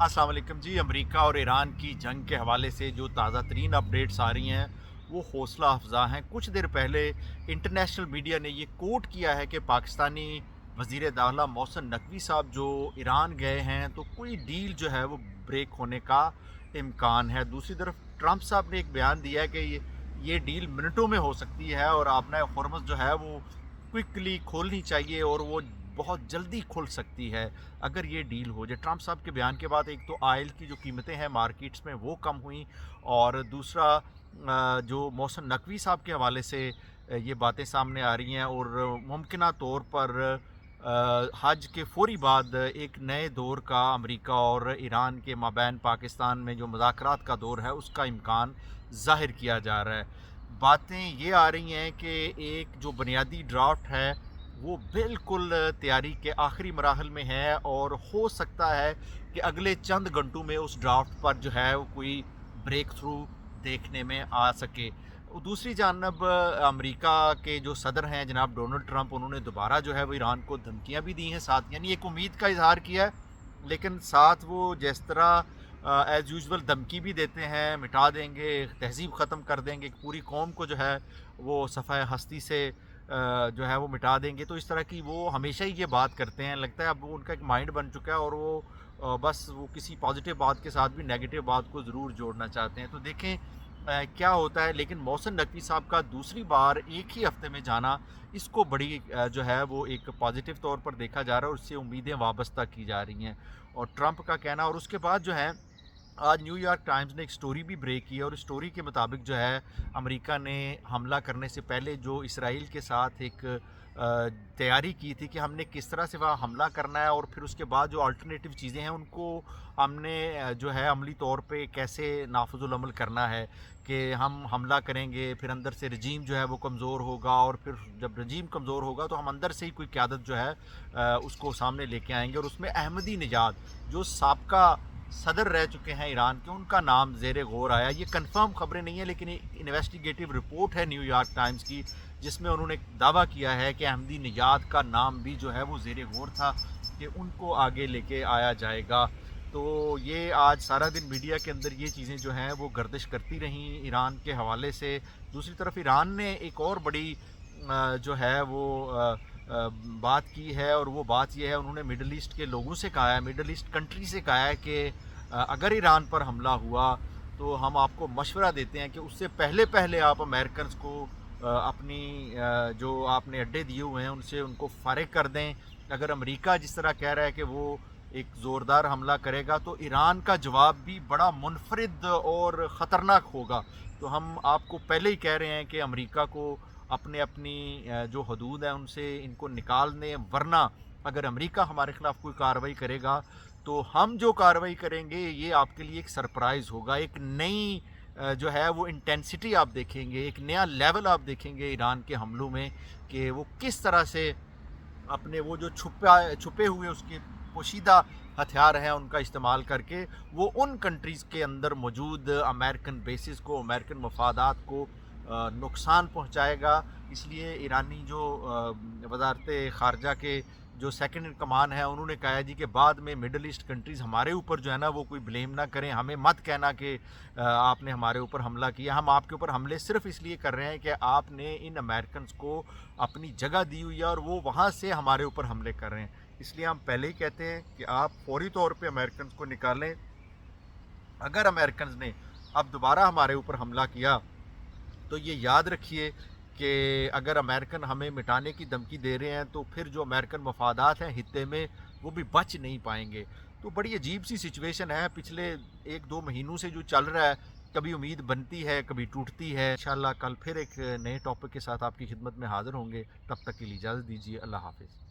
अस्सलाम वालेकुम जी। अमेरिका और ईरान की जंग के हवाले से जो ताज़ा तरीन अपडेट्स आ रही हैं वो हौसला अफजा हैं। कुछ देर पहले इंटरनेशनल मीडिया ने ये कोट किया है कि पाकिस्तानी वज़ीर दाखिला मोहसिन नकवी साहब जो ईरान गए हैं तो कोई डील जो है वो ब्रेक होने का इम्कान है। दूसरी तरफ ट्रंप साहब ने एक बयान दिया है कि ये डील मिनटों में हो सकती है और आपने हॉर्मज़ जो है वो क्विकली खोलनी चाहिए और वो बहुत जल्दी खुल सकती है अगर ये डील हो जाए। ट्रंप साहब के बयान के बाद एक तो आयल की जो कीमतें हैं मार्केट्स में वो कम हुई, और दूसरा जो मोहसिन नकवी साहब के हवाले से ये बातें सामने आ रही हैं और मुमकिना तौर पर हज के फौरी बाद एक नए दौर का अमेरिका और ईरान के माबैन पाकिस्तान में जो मुज़ाकरात का दौर है उसका इम्कान ज़ाहिर किया जा रहा है। बातें ये आ रही हैं कि एक जो बुनियादी ड्राफ्ट है वो बिल्कुल तैयारी के आखिरी मराहल में है और हो सकता है कि अगले चंद घंटों में उस ड्राफ्ट पर जो है वो कोई ब्रेक थ्रू देखने में आ सके। दूसरी जानब अमेरिका के जो सदर हैं जनाब डोनाल्ड ट्रंप, उन्होंने दोबारा जो है वो ईरान को धमकियां भी दी हैं साथ, यानी एक उम्मीद का इजहार किया है, लेकिन साथ वो जिस तरह एज़ यूजुअल धमकी भी देते हैं, मिटा देंगे, तहज़ीब ख़त्म कर देंगे, पूरी कौम को जो है वो सफ़ाए हस्ती से जो है वो मिटा देंगे। तो इस तरह की वो हमेशा ही ये बात करते हैं। लगता है अब वो उनका एक माइंड बन चुका है और वो बस वो किसी पॉजिटिव बात के साथ भी नेगेटिव बात को ज़रूर जोड़ना चाहते हैं। तो देखें क्या होता है। लेकिन मोहसिन नकवी साहब का दूसरी बार एक ही हफ्ते में जाना, इसको बड़ी जो है वो एक पॉजिटिव तौर पर देखा जा रहा है और उससे उम्मीदें वाबस्ता की जा रही हैं। और ट्रंप का कहना, और उसके बाद जो है आज न्यूयॉर्क टाइम्स ने एक स्टोरी भी ब्रेक की है और स्टोरी के मुताबिक जो है अमेरिका ने हमला करने से पहले जो इसराइल के साथ एक तैयारी की थी कि हमने किस तरह से वहाँ हमला करना है और फिर उसके बाद जो अल्टरनेटिव चीज़ें हैं उनको हमने जो है अमली तौर पे कैसे नाफुजुल अमल करना है, कि हम हमला करेंगे फिर अंदर से रजीम जो है वो कमज़ोर होगा और फिर जब रजीम कमज़ोर होगा तो हम अंदर से ही कोई क़यादत जो है उसको सामने लेके आएंगे। और उसमें अहमदी निजाद जो साबका सदर रह चुके हैं ईरान के, उनका नाम ज़ेर गौर आया। ये कंफर्म खबरें नहीं है लेकिन एक इन्वेस्टिगेटिव रिपोर्ट है न्यूयॉर्क टाइम्स की जिसमें उन्होंने दावा किया है कि अहमदी निजाद का नाम भी जो है वो ज़ेर गौर था कि उनको आगे लेके आया जाएगा। तो ये आज सारा दिन मीडिया के अंदर ये चीज़ें जो हैं वो गर्दिश करती रहीं ईरान के हवाले से। दूसरी तरफ ईरान ने एक और बड़ी जो है वो बात की है और वो बात ये है, उन्होंने मिडल ईस्ट के लोगों से कहा है, मिडल ईस्ट कंट्री से कहा है कि अगर ईरान पर हमला हुआ तो हम आपको मशवरा देते हैं कि उससे पहले पहले आप अमेरिकन्स को अपनी जो आपने अड्डे दिए हुए हैं उनसे उनको फारिग कर दें। अगर अमेरिका जिस तरह कह रहा है कि वो एक ज़ोरदार हमला करेगा तो ईरान का जवाब भी बड़ा मुनफरिद और ख़तरनाक होगा। तो हम आपको पहले ही कह रहे हैं कि अमेरिका को अपनी जो हदूद है उनसे इनको निकाल दें, वरना अगर अमेरिका हमारे ख़िलाफ़ कोई कार्रवाई करेगा तो हम जो कार्रवाई करेंगे ये आपके लिए एक सरप्राइज़ होगा। एक नई जो है वो इंटेंसिटी आप देखेंगे, एक नया लेवल आप देखेंगे ईरान के हमलों में कि वो किस तरह से अपने वो जो छुपे हुए उसके पोशीदा हथियार हैं उनका इस्तेमाल करके वो उन कंट्रीज़ के अंदर मौजूद अमेरिकन बेसिस को, अमेरिकन मफादात को नुकसान पहुंचाएगा। इसलिए ईरानी जो वज़ारत ख़ारजा के जो सेकंड इन कमान है उन्होंने कहा है जी कि बाद में मिडल ईस्ट कंट्रीज़ हमारे ऊपर जो है ना वो कोई ब्लेम ना करें, हमें मत कहना कि आपने हमारे ऊपर हमला किया। हम आपके ऊपर हमले सिर्फ इसलिए कर रहे हैं कि आपने इन अमेरिकन्स को अपनी जगह दी हुई है और वो वहाँ से हमारे ऊपर हमले कर रहे हैं। इसलिए हम पहले ही कहते हैं कि आप फौरी तौर पे अमेरिकन्स को निकालें। अगर अमेरिकन्स ने अब दोबारा हमारे ऊपर हमला किया तो ये याद रखिए कि अगर अमेरिकन हमें मिटाने की धमकी दे रहे हैं तो फिर जो अमेरिकन मफादात हैं हित्ते में वो भी बच नहीं पाएंगे। तो बड़ी अजीब सी सिचुएशन है पिछले 1-2 महीनों से जो चल रहा है, कभी उम्मीद बनती है कभी टूटती है। इंशाल्लाह कल फिर एक नए टॉपिक के साथ आपकी खिदमत में हाज़िर होंगे, तब तक के लिए इजाज़त दीजिए। अल्लाह हाफ़िज़।